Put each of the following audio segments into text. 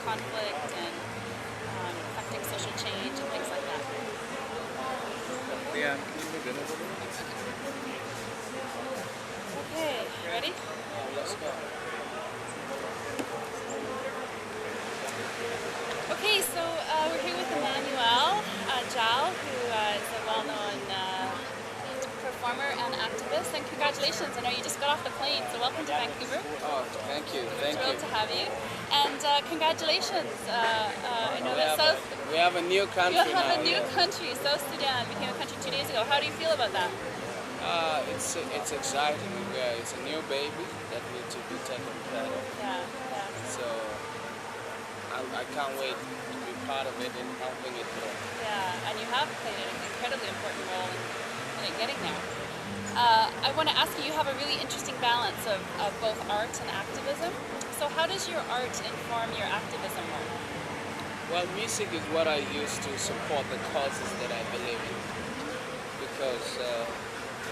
conflict and affecting social change and things like that. Yeah. Okay, you ready? Let's go. Okay, so we're here with Emmanuel Jal, who is a well-known performer and activist, and congratulations. I know you just got off the plane, so welcome to Vancouver. Oh, thank you. Thank Thrilled you. to have you. And congratulations. I know that We have a new country you have now. a new country. South Sudan became a country 2 days ago. How do you feel about that? It's exciting. It's a new baby that needs to be taken care of. Yeah, yeah. So I can't wait to be part of it and helping it grow. Yeah, and you have played an incredibly important role in it getting there. I want to ask you, you have a really interesting balance of both art and activism. So how does your art inform your activism work? Well, music is what I use to support the causes that I believe in. Because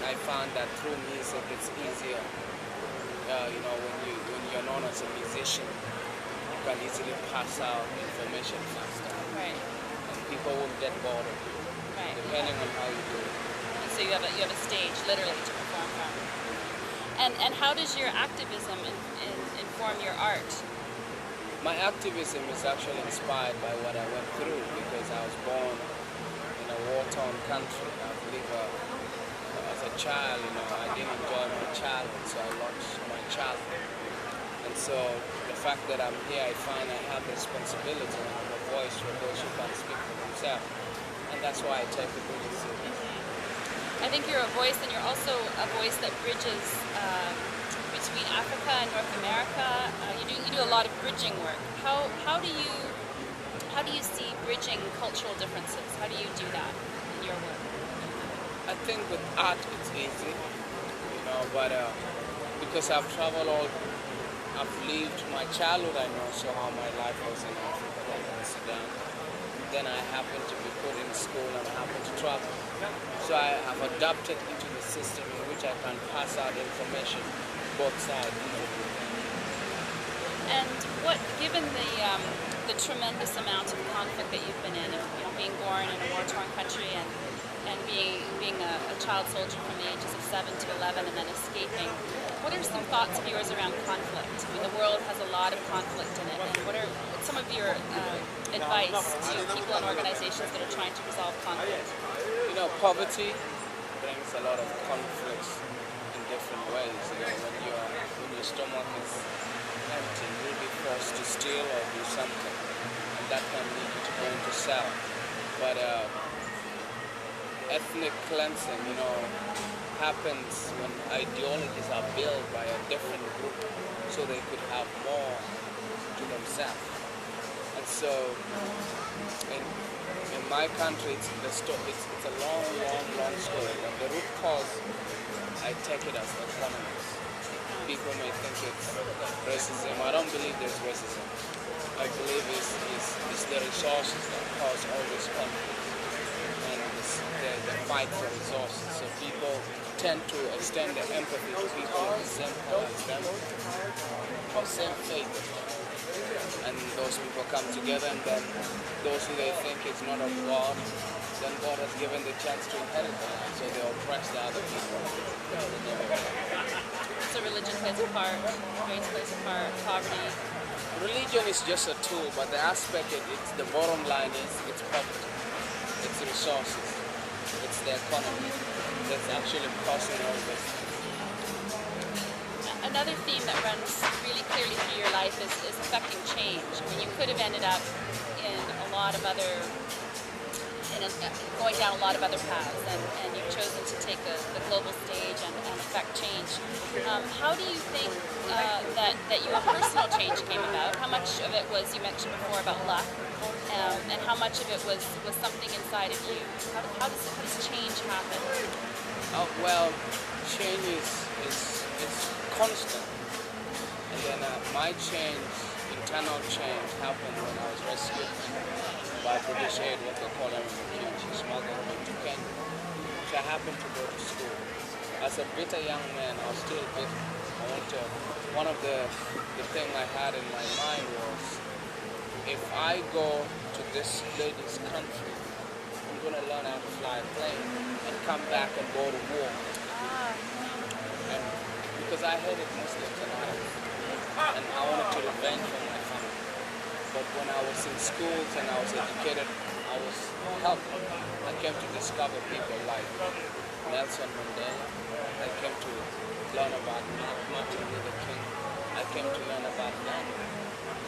I found that through music it's easier. When you're known as a musician, you can easily pass out information faster. Right. And people won't get bored of you, Right. depending on how you do it. And so you have a stage literally to perform from. And how does your activism inform your art? My activism is actually inspired by what I went through because I was born in a war-torn country. I've lived as a child, I didn't enjoy my childhood, so I lost my childhood. And so the fact that I'm here, I find I have responsibility and I have a voice for those who can't speak for themselves. And that's why I take it really serious. I think you're a voice, and you're also a voice that bridges between Africa and North America. You do a lot of bridging work. How do you see bridging cultural differences? How do you do that in your work? I think with art it's easy, but because I've traveled I've lived my childhood, I know so how my life was in Africa, like in Sudan. Then I happened to be put in school and I happened to travel. So I have adapted into the system in which I can pass out information both sides. And given the tremendous amount of conflict that you've been in, being born in a war-torn country and being a child soldier from the ages of 7 to 11 and then escaping, what are some thoughts of yours around conflict? I mean, the world has a lot of conflict in it, and what's some of your advice to people and organizations that are trying to resolve conflict? Poverty brings a lot of conflicts in different ways. When your stomach is empty, you'll be forced to steal or do something, and that can lead you to go into cell. But ethnic cleansing, happens when ideologies are built by a different group so they could have more to themselves. And so in my country, it's a long story. But the root cause, I take it as economics. People may think it's racism. I don't believe there's racism. I believe it's the resources that cause all this conflict. And the fight for resources. So people tend to extend their empathy to people of the same color as them, or same faith as them. And those people come together, and then those who they think is not of God, then God has given the chance to inherit them. So they oppress the other people. So religion plays a part, race plays a part, poverty. Religion is just a tool, but the aspect, the bottom line is it's poverty. It's resources. It's the economy that's actually causing all this. Another theme that runs really clearly through your life is affecting change. I mean, you could have ended up in a lot of other, going down a lot of other paths, and you've chosen to take the global stage and affect change. How do you think that your personal change came about? How much of it was, you mentioned before about luck, and how much of it was something inside of you? How does change happen? Well, change is constant. And then my internal change happened when I was rescued by British aid, what they call Emmanuel Jal. She smuggled me to Kenya. So I happened to go to school. As a bitter young man, I was still bitter. One of the thing I had in my mind was if I go to this lady's country, I'm gonna learn how to fly a plane and come back and go to war. Ah, And because I hated Muslims and Arabs, and I wanted to revenge on my family. But when I was in schools and I was educated, I was helped. I came to discover people like Nelson Mandela. I came to learn about Martin Luther King. I came to learn about Gandhi.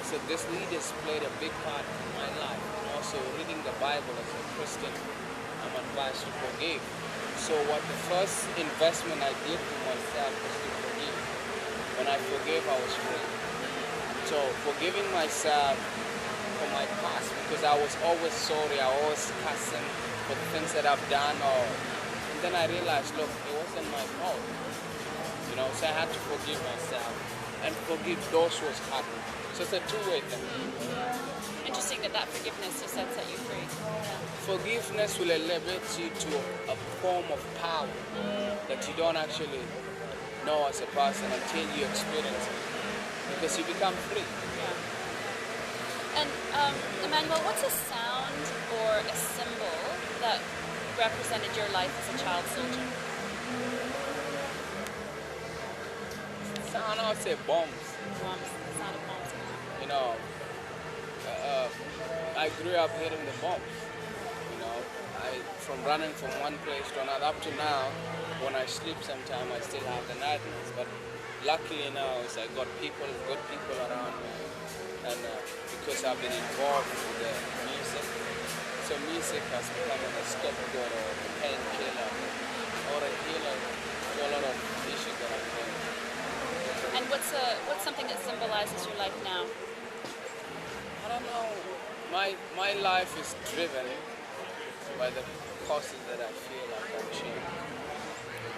So these leaders played a big part in my life. And also reading the Bible as a Christian, I'm advised to forgive. So what the first investment I did for myself was to forgive. When I forgave, I was free. So forgiving myself for my past, because I was always sorry, I was cussing for the things that I've done, and then I realized, look, it wasn't my fault. So I had to forgive myself and forgive those who was hurt me. So it's a two-way thing. interesting that forgiveness just set you free. Forgiveness will elevate you to a form of power that you don't actually know as a person until you experience it, because you become free. And Emmanuel, what's a sound or a symbol that represented your life as a child soldier? Sound, I would say bombs. Bombs, the sound of bombs. You know, I grew up hearing the bombs. From running from one place to another. Up to now, when I sleep sometime, I still have the nightmares. But luckily now, I got good people around me, and because I've been involved with the music, so music has become a scapegoat or a painkiller or a healer to a lot of issues that I'm going through. And what's something that symbolizes your life now? I don't know. My life is driven by the causes that I feel like I've changed.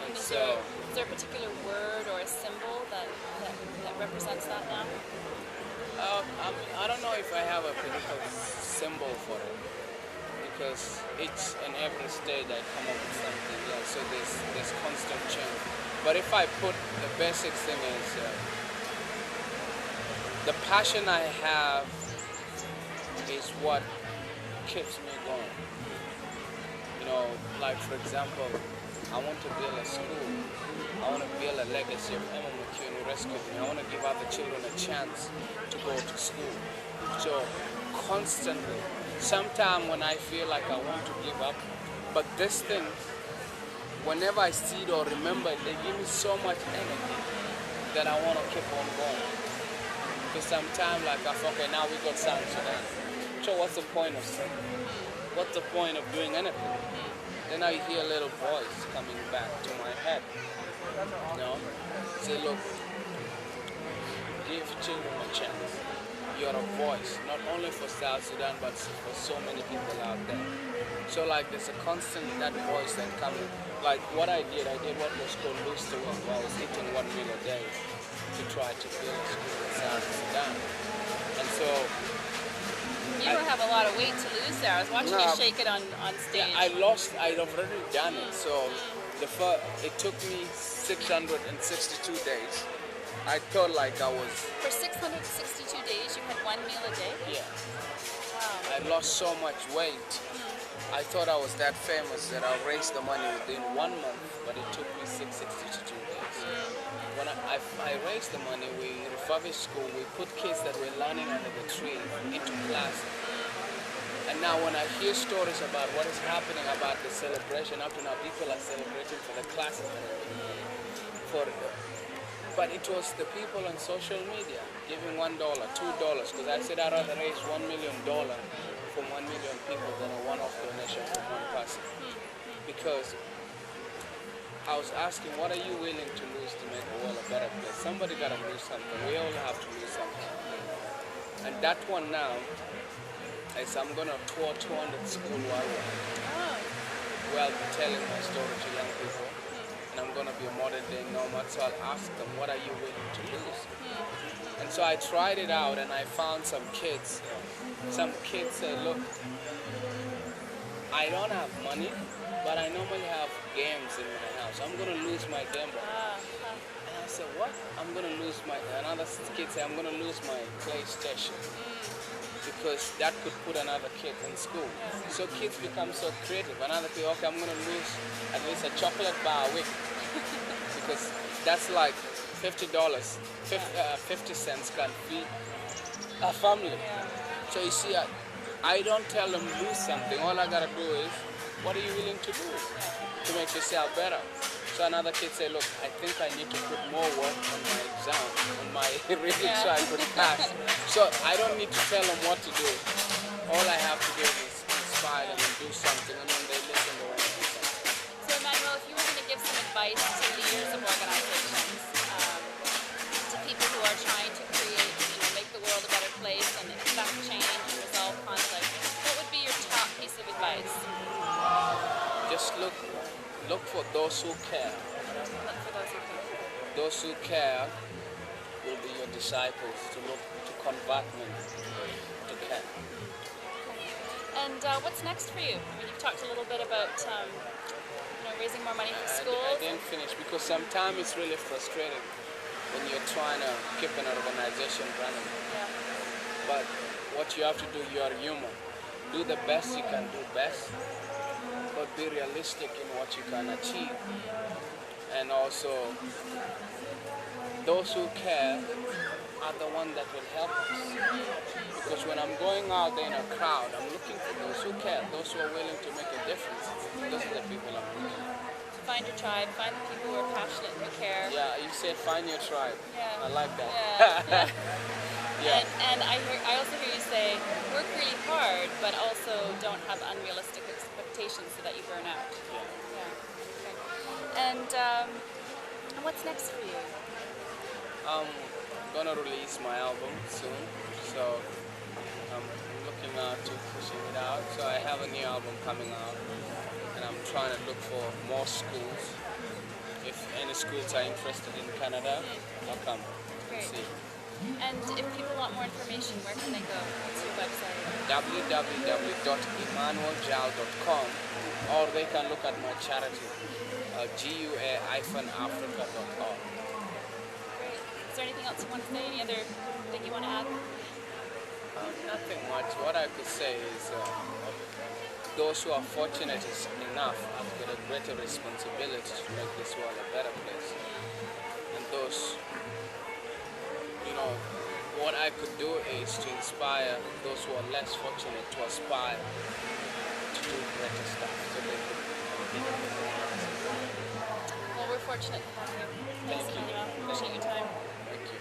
And Is there a particular word or a symbol that represents that now? I don't know if I have a particular symbol for it, because each and every stage I come up with something else, so there's constant change. But if I put the basic thing is the passion I have is what keeps me going. Like for example, I want to build a school. I want to build a legacy of Emmanuel Jal who rescued me. I want to give other children a chance to go to school. So constantly, sometimes when I feel like I want to give up, but this thing, whenever I see it or remember it, they give me so much energy that I want to keep on going. Because sometimes like okay, now we got South Sudan. So what's the point of saying? What's the point of doing anything? Then I hear a little voice coming back to my head. Say, look, give children a chance. You're a voice, not only for South Sudan, but for so many people out there. So like there's a constant, that voice that coming. Like what I did what was called lose to win, where I was eating 1 meal a day to try to build a school in South Sudan. And so You have a lot of weight to lose there. I was watching you shake it on stage. yeah, I'd already done it. So it took me 662 days. I thought like I was... For 662 days, you had 1 meal a day? Yeah. Wow. I lost so much weight. I thought I was that famous that I raised the money within 1 month, but it took me 662 days. When I raised the money, we refurbished school, we put kids that were learning under the tree into class. And now when I hear stories about what is happening about the celebration, up to now people are celebrating for the classes and everything. But it was the people on social media giving $1, $2, because I said I'd rather raise $1 million from 1 million people than a one-off donation from one person. Because I was asking, what are you willing to lose to make the world a better place? Somebody got to lose something. We all have to lose something. And that one now is I'm going to tour 200 school worldwide. Where I'll be telling my story to young people. And I'm going to be a modern day nomad. So I'll ask them, what are you willing to lose? And so I tried it out and I found some kids. Some kids say, look, I don't have money, but I normally have games in my house. I'm going to lose my Game Boy. And I said, what? I'm going to lose my... Another kid said, I'm going to lose my PlayStation. because that could put another kid in school. So kids become so creative. Another kid, okay, I'm going to lose at least a chocolate bar a week because that's like $50, 50 cents can feed a family. So you see, I don't tell them lose something. All I gotta do is, what are you willing to do to make yourself better? So another kid say, look, I think I need to put more work on my exam, on my reading so I could pass. So I don't need to tell them what to do. All I have to do is inspire them and do something, and when they listen, they want to do something. So Emmanuel, if you were going to give some advice to leaders of organizations, to people who are trying to create, make the world a better place and affect change and resolve conflict, what would be your top piece of advice? Just look for those who care. Look for those who care. Those who care will be your disciples to convert them to care. And what's next for you? I mean, you've talked a little bit about raising more money for I schools. didn't finish because sometimes it's really frustrating when you're trying to keep an organization running. Yeah. But what you have to do, you are human. Do the best you can do best, but be realistic in what you can achieve. And also, those who care are the ones that will help us. Because when I'm going out there in a crowd, I'm looking for those who care, those who are willing to make a difference. Those are the people I'm looking for. Find your tribe, find the people who are passionate and who care. Yeah, you said find your tribe. Yeah. I like that. Yeah. Yeah. And I also hear you say, work really hard, but also don't have unrealistic expectations so that you burn out. Yeah. Okay. And what's next for you? I'm gonna release my album soon, so I'm looking to pushing it out. So I have a new album coming out, and I'm trying to look for more schools. If any schools are interested in Canada, I'll come. Great. See. And if people want more information, where can they go? What's your website? www.emmanueljal.com, or they can look at my charity, gua-africa.org. Great. Is there anything else you want to say? Any other thing you want to add? Nothing much. What I could say is those who are fortunate enough have got a greater responsibility to make this world a better place. And those, what I could do is to inspire those who are less fortunate to aspire to do greater stuff so they could be. Well, we're fortunate to have you. Thank you. Emmanuel. Appreciate your time. Thank you.